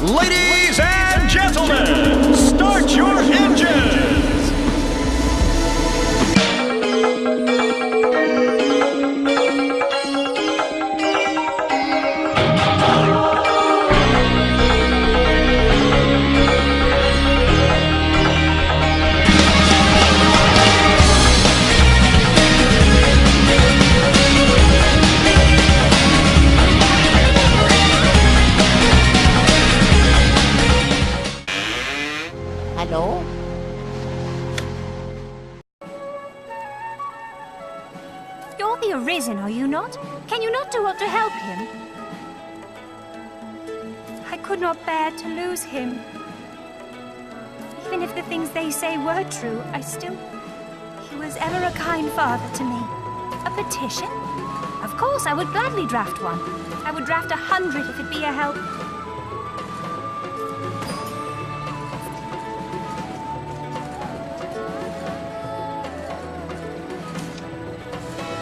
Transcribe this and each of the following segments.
Ladies and gentlemen, start your engines! Hello? You're the arisen, are you not? Can you not do aught to help him? I could not bear to lose him. Even if the things they say were true, He was ever a kind father to me. A petition? Of course, I would gladly draft one. I would draft 100 if it be a help.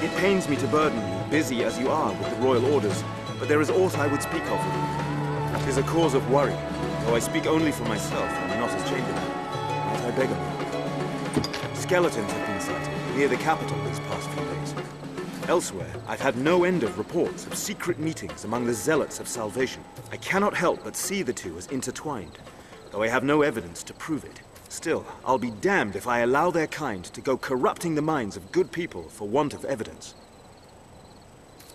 It pains me to burden you, busy as you are with the royal orders, but there is aught I would speak of with you. It is a cause of worry, though I speak only for myself and not as chamberlain. Might I beg of you? Skeletons have been sighted near the capital these past few days. Elsewhere, I've had no end of reports of secret meetings among the zealots of salvation. I cannot help but see the two as intertwined, though I have no evidence to prove it. Still, I'll be damned if I allow their kind to go corrupting the minds of good people for want of evidence.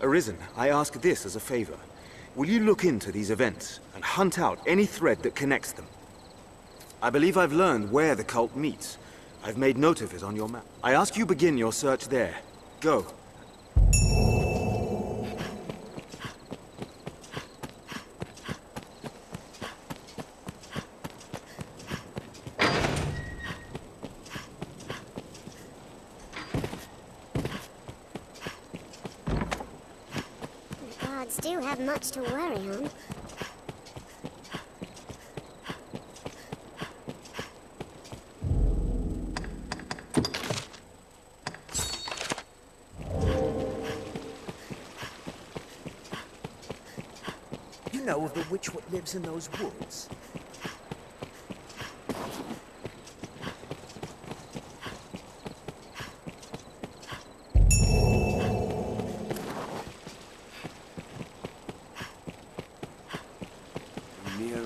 Arisen, I ask this as a favor. Will you look into these events and hunt out any thread that connects them? I believe I've learned where the cult meets. I've made note of it on your map. I ask you begin your search there. Go. Do have much to worry on. You know of the witch what lives in those woods?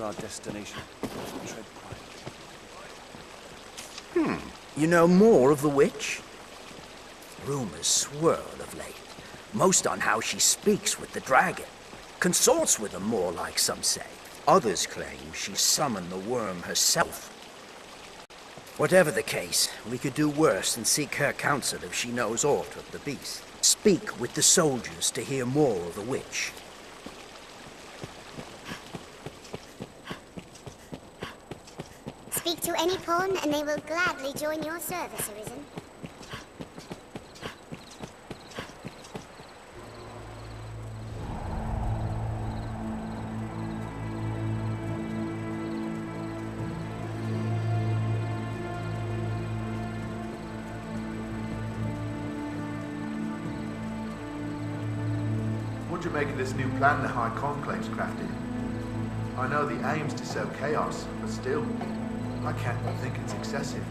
Our destination. Tread quietly. You know more of the witch? Rumors swirl of late, most on how she speaks with the dragon. Consorts with them more, like some say. Others claim she summoned the worm herself. Whatever the case, we could do worse than seek her counsel if she knows aught of the beast. Speak with the soldiers to hear more of the witch. Speak to any pawn, and they will gladly join your service, Arisen. What do you make of this new plan the High Conclave's crafted? I know the aim's to sow chaos, but still, I can't but think it's excessive.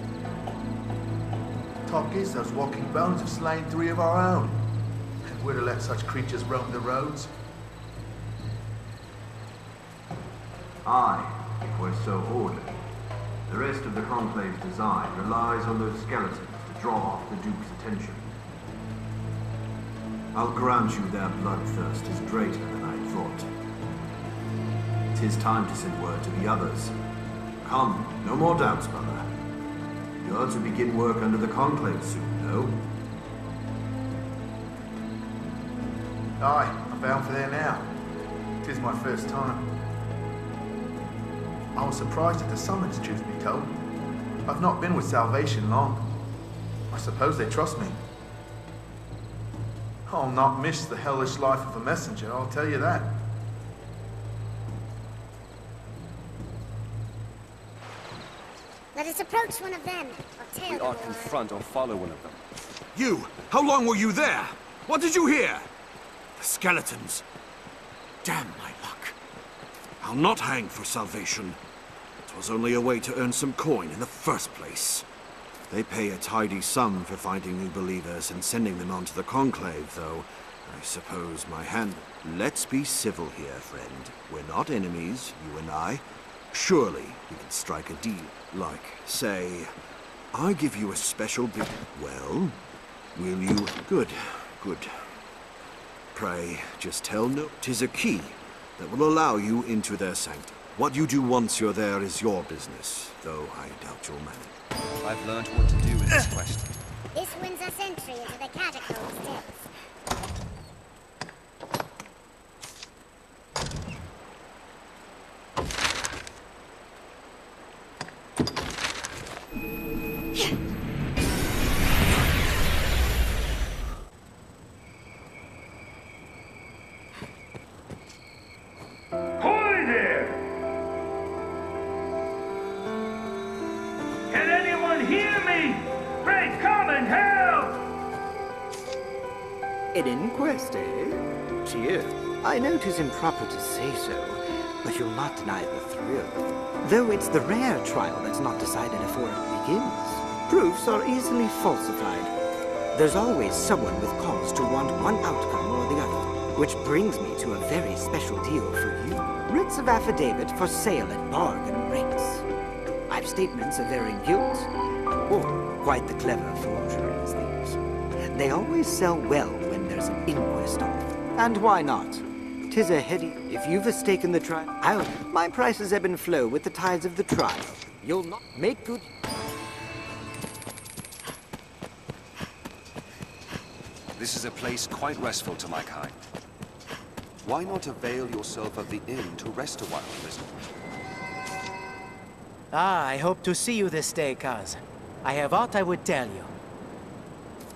Talk is those walking bones have slain 3 of our own. And we're to let such creatures roam the roads? Aye, if we're so ordered. The rest of the Conclave's design relies on those skeletons to draw off the Duke's attention. I'll grant you their bloodthirst is greater than I thought. 'Tis time to send word to the others. Come, no more doubts, brother. You're to begin work under the Conclave soon, no? Aye, I'm bound for there now. 'Tis my first time. I was surprised at the summons, truth be told. I've not been with Salvation long. I suppose they trust me. I'll not miss the hellish life of a messenger, I'll tell you that. Let us approach one of them. We ought confront or follow one of them. You! How long were you there? What did you hear? The skeletons. Damn my luck. I'll not hang for salvation. It was only a way to earn some coin in the first place. They pay a tidy sum for finding new believers and sending them on to the Conclave, though I suppose my hand... Let's be civil here, friend. We're not enemies, you and I. Surely we can strike a deal. Like, say, I give you a special bit. Well, will you? Good, good. Pray, just tell no. 'Tis a key that will allow you into their sanctum. What you do once you're there is your business, though I doubt you'll manage. I've learned what to do in this quest. This wins us entry into the catacombs depths. Hoy there! Can anyone hear me? Pray come and help! An inquest, eh? Cheer. I know 'tis improper to say so, but you'll not deny the thrill. Though it's the rare trial that's not decided before it begins. Proofs are easily falsified. There's always someone with cause to want one outcome or the other. Which brings me to a very special deal for you. Writs of affidavit for sale at bargain rates. I've statements of varying guilt, or quite the clever forgeries things. They always sell well when there's an inquest on. And why not? 'Tis a heady... If you've mistaken the trial, my prices ebb and flow with the tides of the trial. You'll not make good... This is a place quite restful to my kind. Why not avail yourself of the inn to rest a while, prisoner? I hope to see you this day, Kaz. I have aught I would tell you.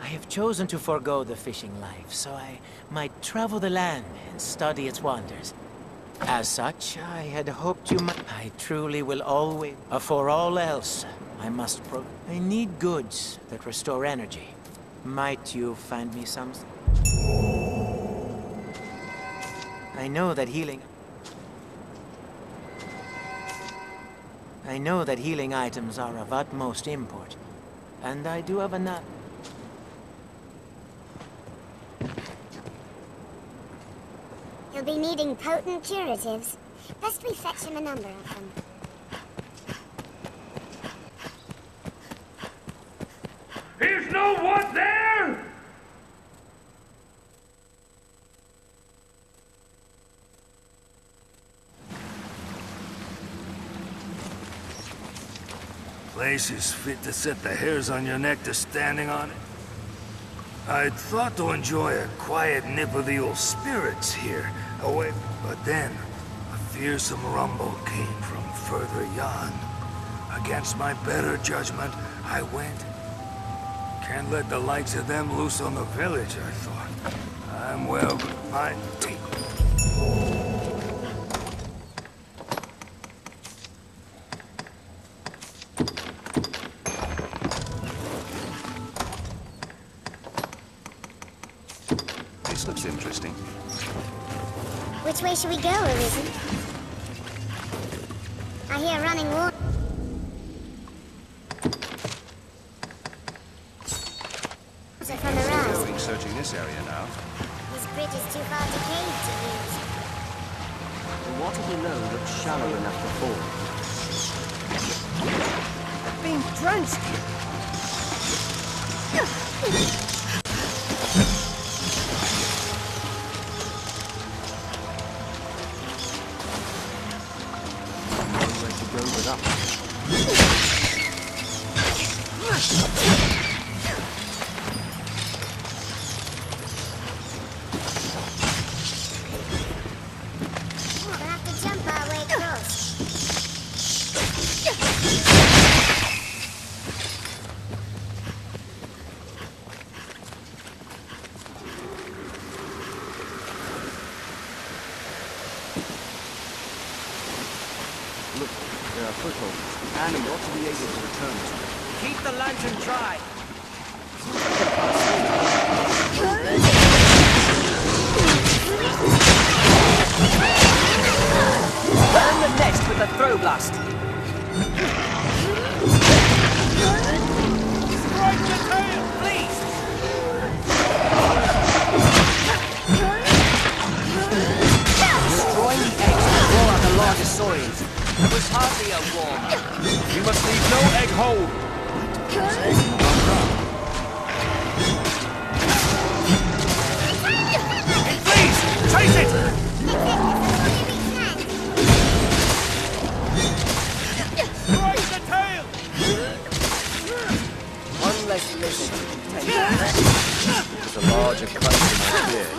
I have chosen to forego the fishing life, so I might travel the land and study its wonders. As such, I had hoped you might... I truly will always... For all else, I must I need goods that restore energy. Might you find me some... I know that healing items are of utmost import, and I do have enough. He'll be needing potent curatives. Best we fetch him a number of them. Is no one there? Place is fit to set the hairs on your neck to standing on it. I'd thought to enjoy a quiet nip of the old spirits here, away, but then a fearsome rumble came from further yon. Against my better judgment, I went. Can't let the likes of them loose on the village, I thought. I'm well, I take. This looks interesting. Which way should we go, Arisen? I hear running water. From the rise. Going searching this area now. This bridge is too far to cave to use. The water below looks shallow enough to fall. I'm being drenched here. Nowhere to go but up. Look, there are footholds. Annie ought to be able to return to it. Keep the lantern dry. with a throw blast. Strike the tail! Please! Destroying the eggs to draw out the largest saurians. It was hardly a war. We must leave no egg hole! Please, chase it! Strike the tail! One less lizard to contend with. There's a larger cut to my beard.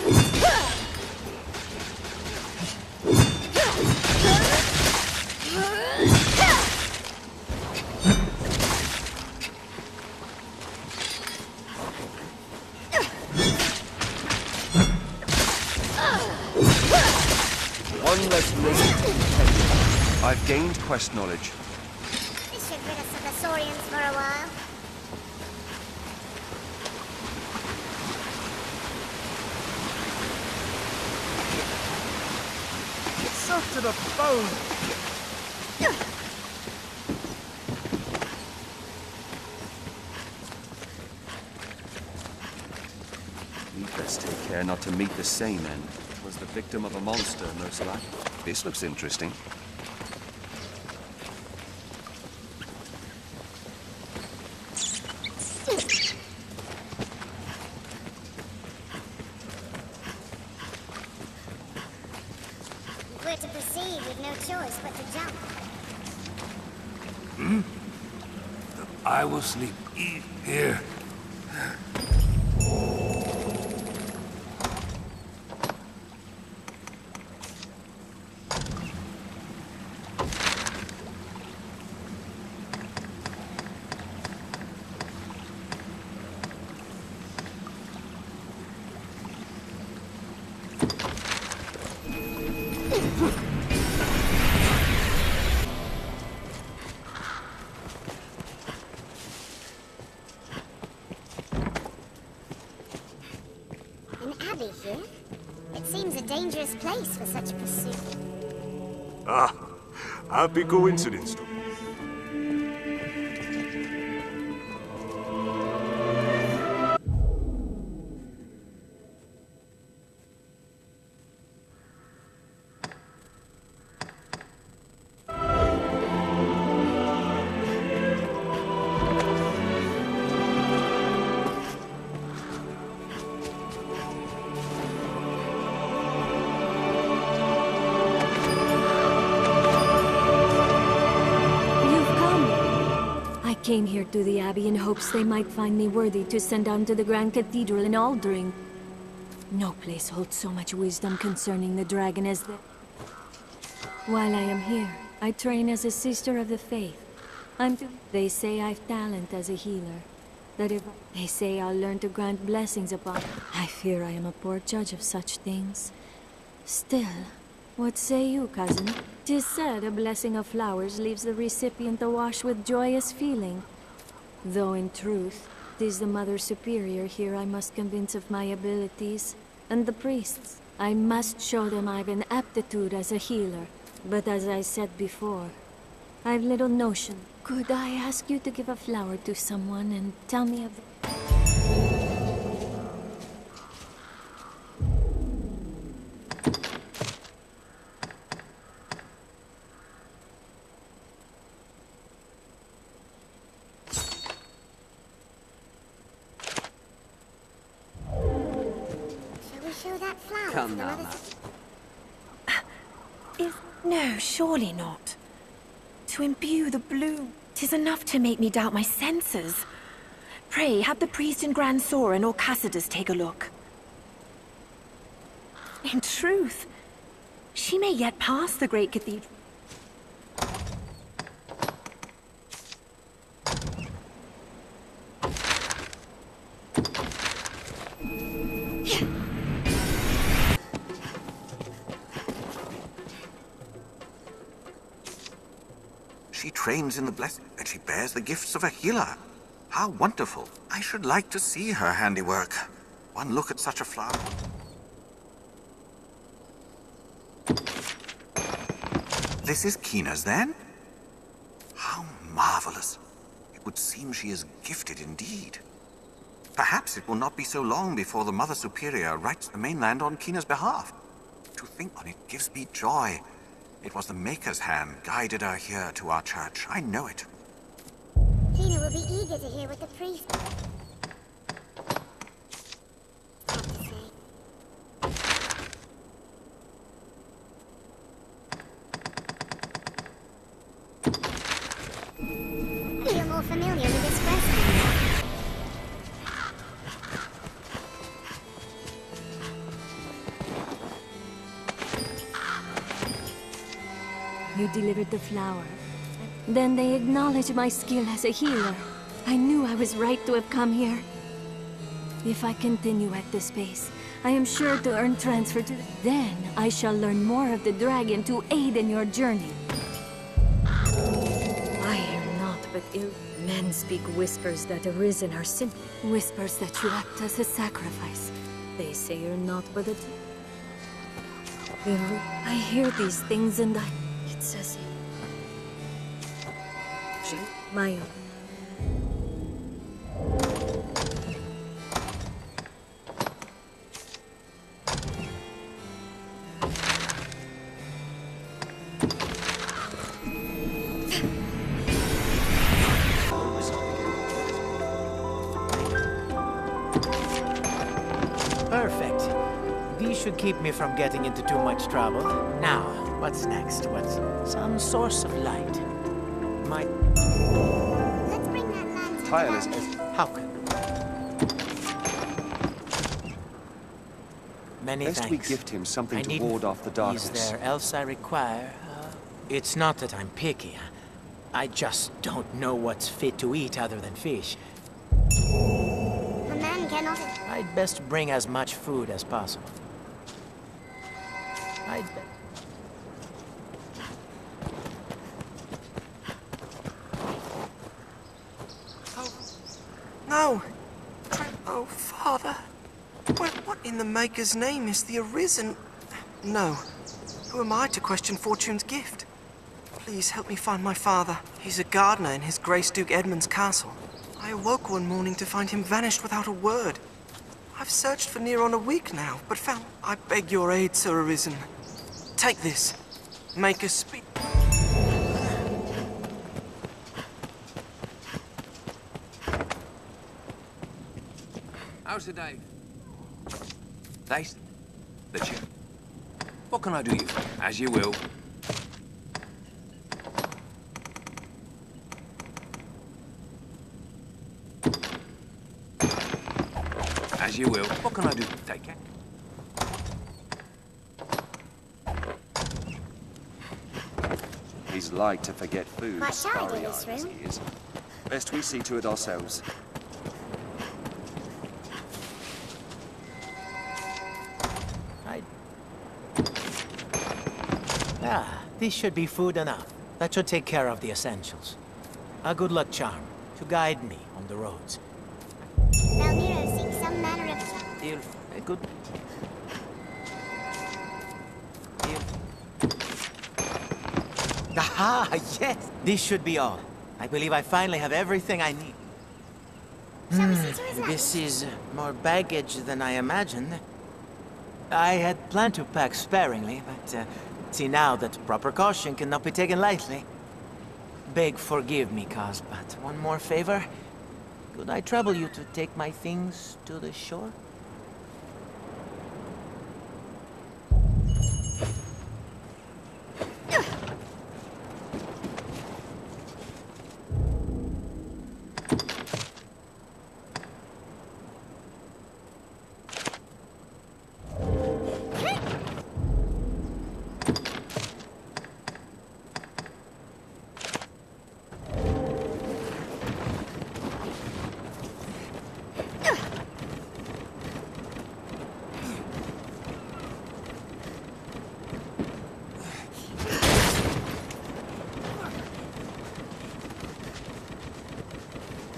One less lizard to contend with. I've gained quest knowledge. This should rid us of the saurians for a while. Soft to the bone! We'd best take care not to meet the same end. Was the victim of a monster, most likely. This looks interesting. If we're to proceed, we've no choice but to jump. I will sleep here. An abbey here? It seems a dangerous place for such pursuit. Ah, happy coincidence. Came here to the Abbey in hopes they might find me worthy to send on to the Grand Cathedral in Aldring. No place holds so much wisdom concerning the dragon as the... While I am here, I train as a sister of the faith. They say I've talent as a healer. That if they say I'll learn to grant blessings upon... I fear I am a poor judge of such things. Still, what say you, cousin? 'Tis said a blessing of flowers leaves the recipient awash with joyous feeling. Though in truth, 'tis the Mother Superior here I must convince of my abilities. And the priests, I must show them I've an aptitude as a healer. But as I said before, I've little notion. Could I ask you to give a flower to someone and tell me of the... Come now, No, surely not. To imbue the bloom, 'tis enough to make me doubt my senses. Pray, have the priest and Grand Soren or Cassidus take a look. In truth, she may yet pass the great cathedral. She trains in the blessing, and she bears the gifts of a healer. How wonderful. I should like to see her handiwork. One look at such a flower. This is Kina's, then? How marvelous. It would seem she is gifted indeed. Perhaps it will not be so long before the Mother Superior writes the mainland on Kina's behalf. To think on it gives me joy. It was the Maker's hand guided her here to our church. I know it. Kina will be eager to hear what the priest... You're more familiar with this recipe. You delivered the flower. Then they acknowledged my skill as a healer. I knew I was right to have come here. If I continue at this pace, I am sure to earn transfer to... Then I shall learn more of the dragon to aid in your journey. I hear naught but ill. Men speak whispers that arisen are simple. Whispers that you act as a sacrifice. They say you're naught but a... I hear these things and it's as if... My own. Perfect. These should keep me from getting into too much trouble. Now, what's next? What's some source of light? My... Let's bring that lantern. Tireless. How can... Many Lest thanks. we gift him something to ward off the darkness. Is there else I require? It's not that I'm picky. I just don't know what's fit to eat other than fish. A man cannot... I'd best bring as much food as possible. No! Oh, Father. What in the Maker's name is the arisen? No. Who am I to question Fortune's gift? Please help me find my father. He's a gardener in His Grace Duke Edmund's castle. I awoke one morning to find him vanished without a word. I've searched for near on a week now, but found... I beg your aid, Sir Arisen. Take this. Make us speak... How's the day? Nice. The chip. What can I do you for? As you will. As you will. What can I do? Take it. He's like to forget food. What shall I do this starry-eyed as room? he is. Best we see to it ourselves. This should be food enough. That should take care of the essentials. A good luck charm to guide me on the roads. Valmiro seeks some manner of... Deal. A good... Deal. Aha! Yes! This should be all. I believe I finally have everything I need. Shall we see to his This is more baggage than I imagined. I had planned to pack sparingly, but see now that proper caution cannot be taken lightly. Beg forgive me, Kaz, but one more favor. Could I trouble you to take my things to the shore?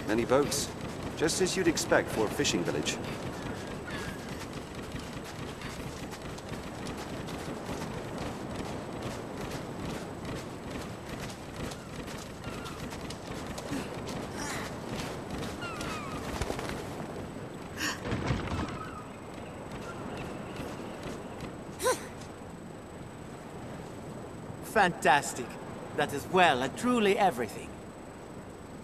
Many boats, just as you'd expect for a fishing village. Fantastic. That is well and truly everything.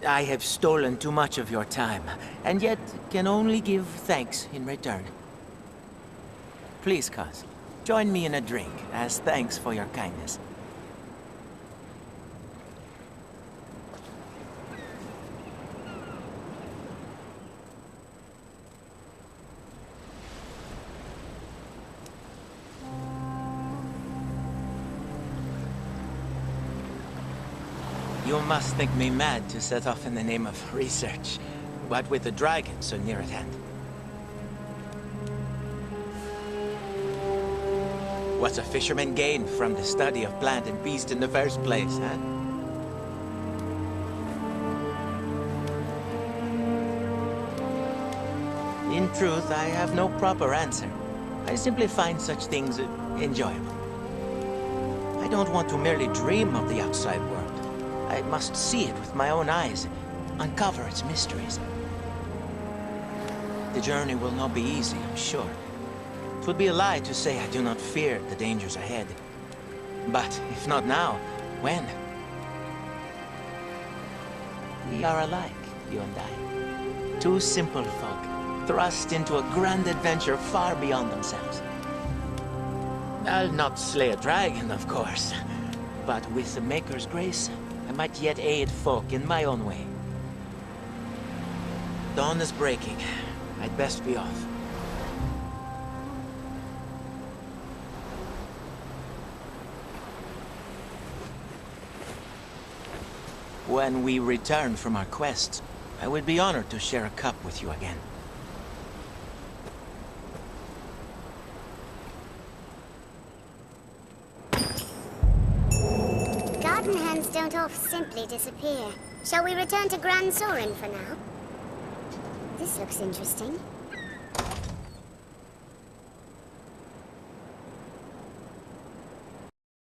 I have stolen too much of your time, and yet can only give thanks in return. Please, cuz, join me in a drink as thanks for your kindness. You must think me mad to set off in the name of research, but with the dragon so near at hand. What's a fisherman gain from the study of plant and beast in the first place, huh? In truth, I have no proper answer. I simply find such things enjoyable. I don't want to merely dream of the outside world. I must see it with my own eyes, uncover its mysteries. The journey will not be easy, I'm sure. It would be a lie to say I do not fear the dangers ahead. But if not now, when? We are alike, you and I. Two simple folk, thrust into a grand adventure far beyond themselves. I'll not slay a dragon, of course, but with the Maker's grace, I might yet aid folk in my own way. Dawn is breaking. I'd best be off. When we return from our quests, I would be honored to share a cup with you again. Garden hands don't off simply disappear. Shall we return to Grand Sorin for now? This looks interesting.